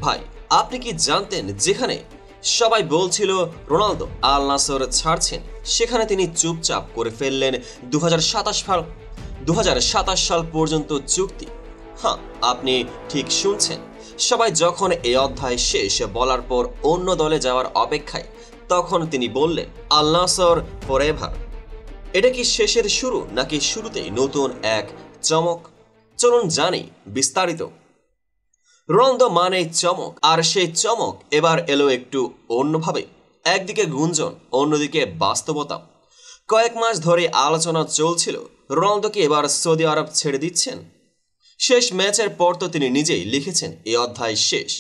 ভাই, আপনি কি জানতেন যেখানে সবাই বলছিল রোনালদো আল নাসর ছাড়ছেন, সেখানে তিনি চুপচাপ করে ফেললেন 2027 সাল পর্যন্ত চুক্তি। হ্যাঁ, আপনি ঠিক শুনছেন। সবাই যখন এই অধ্যায় শেষ বলার পর অন্য দলে যাওয়ার অপেক্ষায়, তখন তিনি বললেন আল নাসর ফরএভার। এটা কি শেষের শুরু নাকি শুরুতেই নতুন এক চমক? চলুন জানি বিস্তারিত। রোনালদো মানেই চমক, আর সেই চমক এবার এলো একটু অন্যভাবে। একদিকে গুঞ্জন, অন্যদিকে বাস্তবতা। কয়েক মাস ধরে আলোচনা চলছিল রোনালদো কি এবার সৌদি আরব ছেড়ে দিচ্ছেন। শেষ ম্যাচের পর তো তিনি নিজেই লিখেছেন এই অধ্যায় শেষ।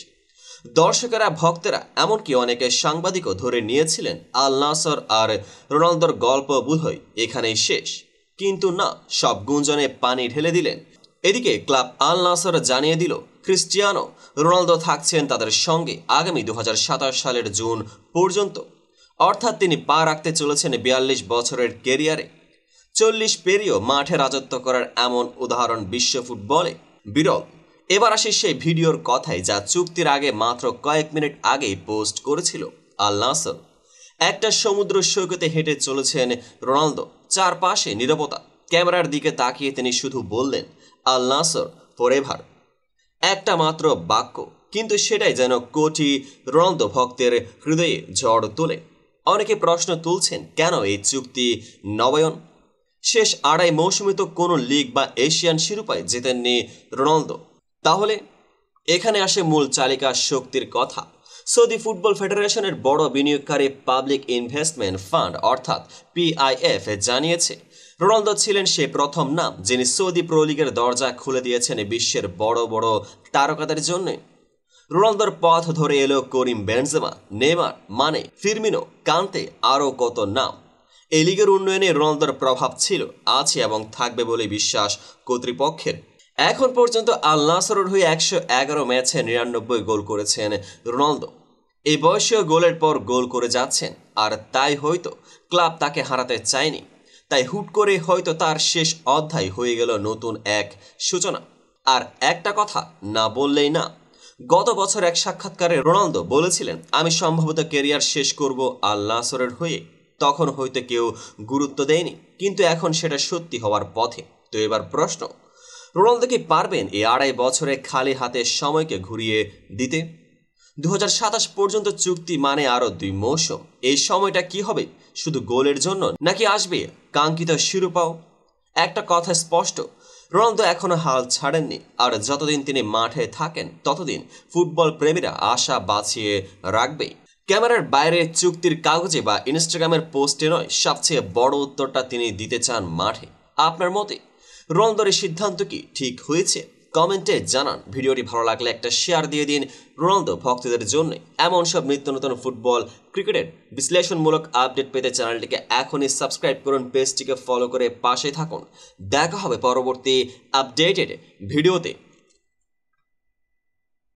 দর্শকেরা, ভক্তেরা, এমনকি অনেকে সাংবাদিকও ধরে নিয়েছিলেন আল নাসর আর রোনালদোর গল্প বোধহয় এখানেই শেষ। কিন্তু না, সব গুঞ্জনে পানি ঢেলে দিলেন। এদিকে ক্লাব আল নাসর জানিয়ে দিল ক্রিস্টিয়ানো রোনালদো থাকছেন তাদের সঙ্গে আগামী 2027 সালের জুন পর্যন্ত। অর্থাৎ তিনি পা রাখতে চলেছেন 42 বছরের কেরিয়ারে। 40 পেরিয়েও মাঠে রাজত্ব করার এমন উদাহরণ বিশ্ব ফুটবলে বিরল। এবার আসি সেই ভিডিওর কথায়, যা চুক্তির আগে মাত্র কয়েক মিনিট আগেই পোস্ট করেছিল আল নাসর। একটা সমুদ্র সৈকতে হেঁটে চলেছেন রোনালদো, চারপাশে নীরবতা। ক্যামেরার দিকে তাকিয়ে তিনি শুধু বললেন আল নাসর ফরএভার। একটা মাত্র বাক্য, কিন্তু সেটাই যেন কোটি রোনালদো ভক্তের হৃদয়ে ঝড় তোলে। অনেকে প্রশ্ন তুলছেন, কেন এই চুক্তি নবায়ন? শেষ আড়াই মৌসুমে তো কোনো লিগ বা এশিয়ান শিরোপায় জেতেননি রোনালদো। তাহলে এখানে আসে মূল চালিকা শক্তির কথা। সৌদি ফুটবল ফেডারেশনের বড় বিনিয়োগকারী পাবলিক ইনভেস্টমেন্ট ফান্ড অর্থাৎ PIF জানিয়েছে রোনালদো ছিলেন সে প্রথম নাম যিনি সৌদি প্রো লিগের দরজা খুলে দিয়েছেন বিশ্বের বড় বড় তারকাদের জন্য। রোনালদোর পথ ধরে এলো করিম বেনজেমা, নেইমার, মানে, ফিরমিনো, কান্তে, আরও কত নাম। এই লিগের উন্নয়নে রোনালদোর প্রভাব ছিল, আছে এবং থাকবে বলে বিশ্বাস কর্তৃপক্ষের। এখন পর্যন্ত আল নাসরের হয়ে 111 ম্যাচে 99 গোল করেছেন রোনালদো। এই বয়সেও গোলের পর গোল করে যাচ্ছেন, আর তাই হয়তো ক্লাব তাকে হারাতে চায়নি। তাই হুট করে হয়তো তার শেষ অধ্যায় হয়ে গেল নতুন এক সূচনা। আর একটা কথা না বললেই না, গত বছর এক সাক্ষাৎকারে রোনালদো বলেছিলেন, আমি সম্ভবত ক্যারিয়ার শেষ করব আল নাসরের হয়ে। তখন হয়তো কেউ গুরুত্ব দেয়নি, কিন্তু এখন সেটা সত্যি হওয়ার পথে। তো এবার প্রশ্ন, রোনালদো কি পারবেন এই আড়াই বছরে খালি হাতে সময়কে ঘুরিয়ে দিতে? 2027 পর্যন্ত চুক্তি মানে আরো 2 মৌসুম। এই সময়টা কি হবে শুধু গোলের জন্য, নাকি আসবে কাঙ্ক্ষিত শিরোপাও? একটা কথা স্পষ্ট, রোনালদো এখনো হাল ছাড়েননি, আর যতদিন তিনি মাঠে থাকেন ততদিন ফুটবল প্রেমীরা আশা বাঁচিয়ে রাখবেই। ক্যামেরার বাইরে, চুক্তির কাগজে বা ইনস্টাগ্রামের পোস্টে নয়, সবচেয়ে বড় উত্তরটা তিনি দিতে চান মাঠে। আপনার মতে রোনালদোর এই সিদ্ধান্ত কি ঠিক হয়েছে? কমেন্টে জানান। ভিডিওটি ভালো লাগলে একটা শেয়ার দিয়ে দিন রোনালদো ভক্তদের জন্য। এমন সব নিত্য নতুন ফুটবল ক্রিকেটের বিশ্লেষণমূলক আপডেট পেতে চ্যানেলটিকে এখনই সাবস্ক্রাইব করুন, পেজটিকে ফলো করে পাশে থাকুন। দেখা হবে পরবর্তী আপডেটেড ভিডিওতে।